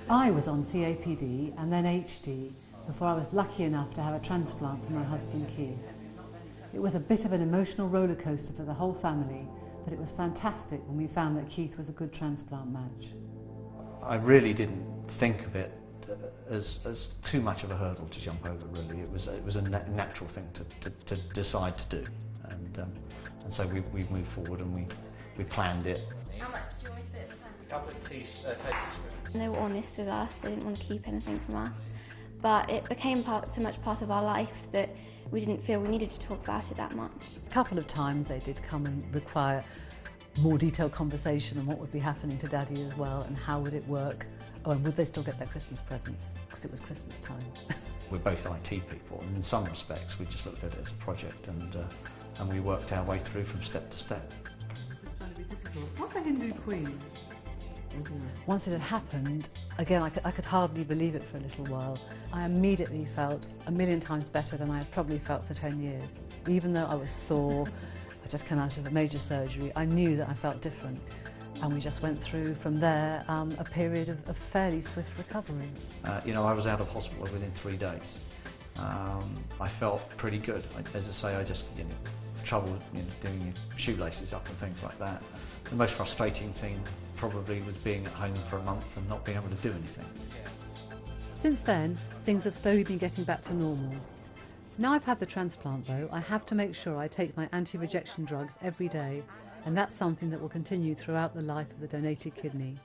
I was on CAPD and then HD before I was lucky enough to have a transplant for my husband Keith. It was a bit of an emotional roller coaster for the whole family, but it was fantastic when we found that Keith was a good transplant match. I really didn't think of it as too much of a hurdle to jump over, really. It was a natural thing to decide to do. And so we moved forward and we planned it. How much do you want me to put in the pan? A couple of tablespoons. They were honest with us, they didn't want to keep anything from us. But it became so much part of our life that we didn't feel we needed to talk about it that much. A couple of times they did come and require more detailed conversation on what would be happening to Daddy as well and how would it work. Oh, and would they still get their Christmas presents? Because it was Christmas time. We're both IT people, and in some respects we just looked at it as a project and we worked our way through from step to step. It's going to be difficult. What's a Hindu queen? Once it had happened, again, I could hardly believe it for a little while. I immediately felt a million times better than I had probably felt for 10 years. Even though I was sore, I just came out of a major surgery, I knew that I felt different. And we just went through from there a period of fairly swift recovery. I was out of hospital within 3 days. I felt pretty good. As I say, I just trouble doing your shoelaces up and things like that. The most frustrating thing probably was being at home for a month and not being able to do anything. Since then, things have slowly been getting back to normal. Now I've had the transplant though, I have to make sure I take my anti-rejection drugs every day, and that's something that will continue throughout the life of the donated kidney.